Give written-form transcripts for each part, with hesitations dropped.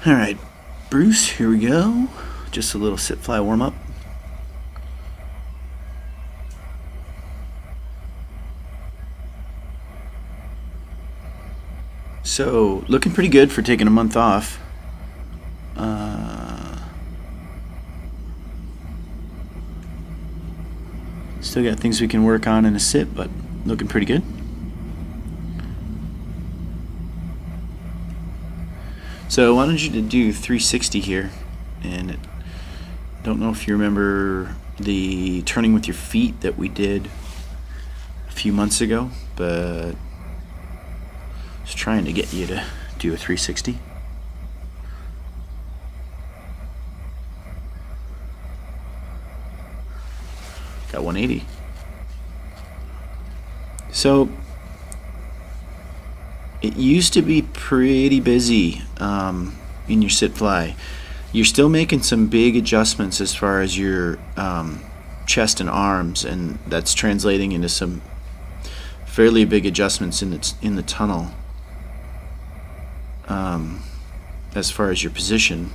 Alright, Bruce, here we go. Just a little sit fly warm up. So, looking pretty good for taking a month off. Still got things we can work on in a sit, but looking pretty good. So I wanted you to do 360 here, and don't know if you remember the turning with your feet that we did a few months ago, but just trying to get you to do a 360. Got 180. So it used to be pretty busy in your sit fly. You're still making some big adjustments as far as your chest and arms, and that's translating into some fairly big adjustments in the tunnel as far as your position.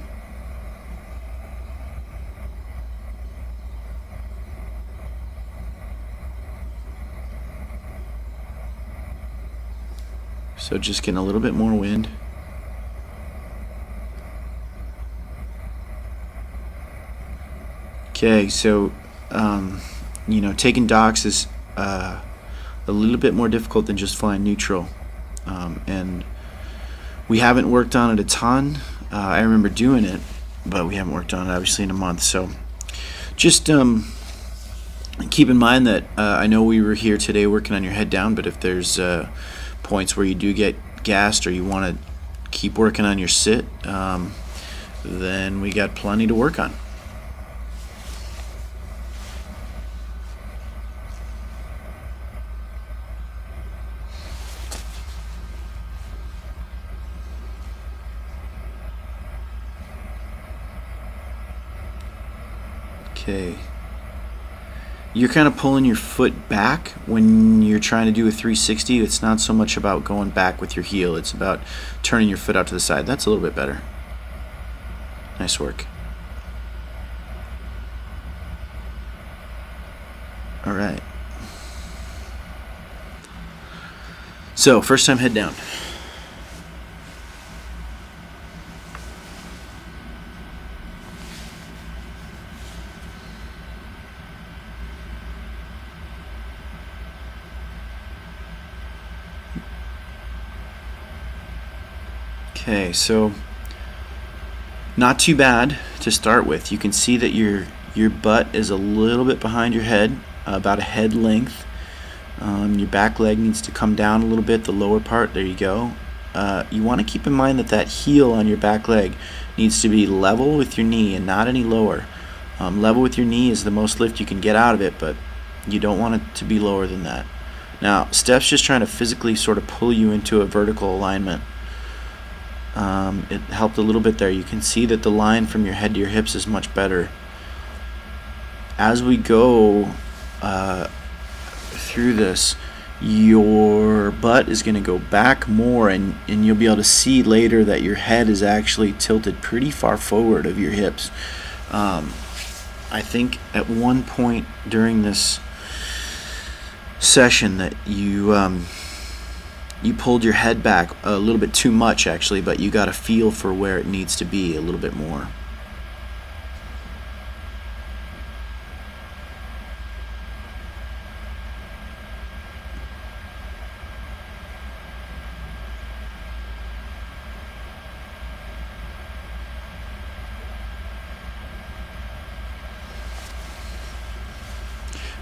So just getting a little bit more wind. Okay, so you know, taking docks is a little bit more difficult than just flying neutral, and we haven't worked on it a ton. I remember doing it, but we haven't worked on it obviously in a month. So just keep in mind that I know we were here today working on your head down, but if there's points where you do get gassed or you want to keep working on your sit, then we got plenty to work on. Okay. You're kind of pulling your foot back when you're trying to do a 360. It's not so much about going back with your heel, it's about turning your foot out to the side. That's a little bit better. Nice work. Alright. So, first time head down. Okay, so not too bad to start with. You can see that your butt is a little bit behind your head, about a head length. Your back leg needs to come down a little bit, the lower part, there you go. You want to keep in mind that that heel on your back leg needs to be level with your knee and not any lower. Level with your knee is the most lift you can get out of it, but you don't want it to be lower than that. Now, Steph's just trying to physically sort of pull you into a vertical alignment. It helped a little bit there. You can see that the line from your head to your hips is much better. As we go through this, your butt is going to go back more, and you'll be able to see later that your head is actually tilted pretty far forward of your hips. I think at one point during this session that you pulled your head back a little bit too much actually, but you got a feel for where it needs to be a little bit more.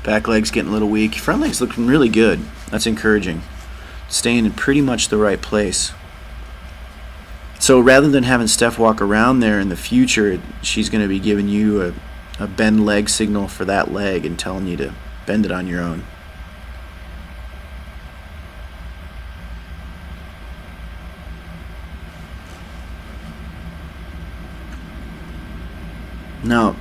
Back leg's getting a little weak. Front leg's looking really good. That's encouraging. Staying in pretty much the right place. So rather than having Steph walk around there in the future, she's going to be giving you a bend leg signal for that leg and telling you to bend it on your own. Now,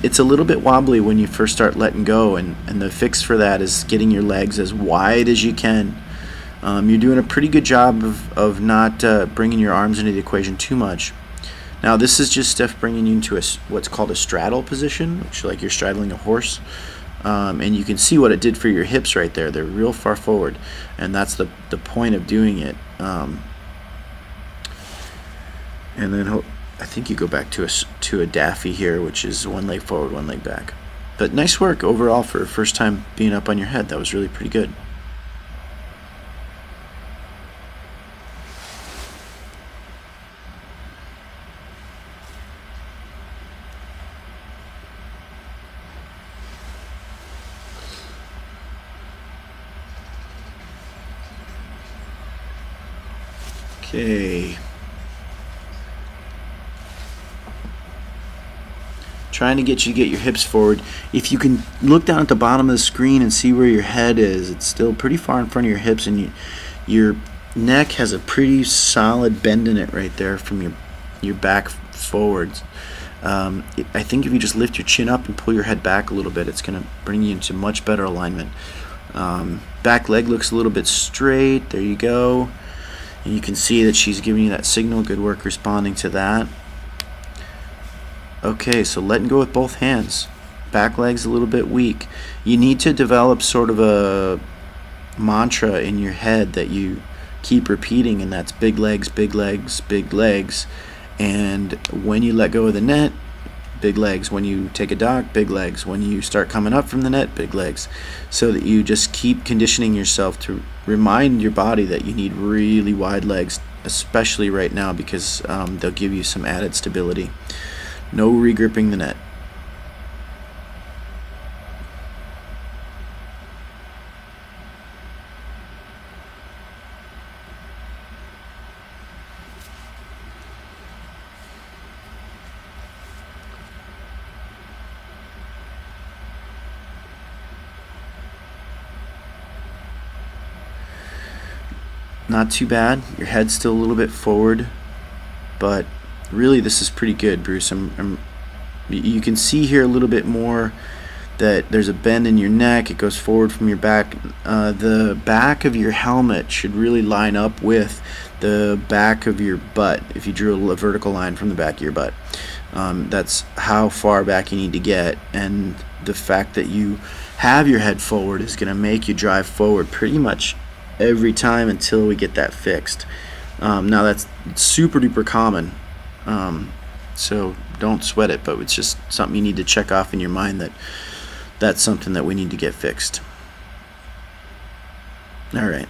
it's a little bit wobbly when you first start letting go, and the fix for that is getting your legs as wide as you can. You're doing a pretty good job of not bringing your arms into the equation too much. Now this is just Steph bringing you into what's called a straddle position, which like you're straddling a horse. And you can see what it did for your hips right there. They're real far forward, and that's the point of doing it. And then I think you go back to a Daffy here, which is one leg forward, one leg back. But nice work overall for a first time being up on your head. That was really pretty good. Okay. Trying to get you to get your hips forward. If you can look down at the bottom of the screen and see where your head is, it's still pretty far in front of your hips, and your neck has a pretty solid bend in it right there from your back forwards. I think if you just lift your chin up and pull your head back a little bit, it's going to bring you into much better alignment. Back leg looks a little bit straight. There you go. And you can see that she's giving you that signal. Good work responding to that. Okay, so letting go with both hands. Back leg's a little bit weak. You need to develop sort of a mantra in your head that you keep repeating, and that's big legs, big legs, big legs. And when you let go of the net, big legs. When you take a dock, big legs. When you start coming up from the net, big legs. So that you just keep conditioning yourself to remind your body that you need really wide legs, especially right now, because they'll give you some added stability. No regripping the net. Not too bad. Your head's still a little bit forward, but really this is pretty good, Bruce. You can see here a little bit more that there's a bend in your neck. It goes forward from your back. The back of your helmet should really line up with the back of your butt. If you drew a vertical line from the back of your butt, that's how far back you need to get. And the fact that you have your head forward is going to make you drive forward pretty much every time until we get that fixed. Now that's super duper common, so don't sweat it, but it's just something you need to check off in your mind, that that's something that we need to get fixed. All right.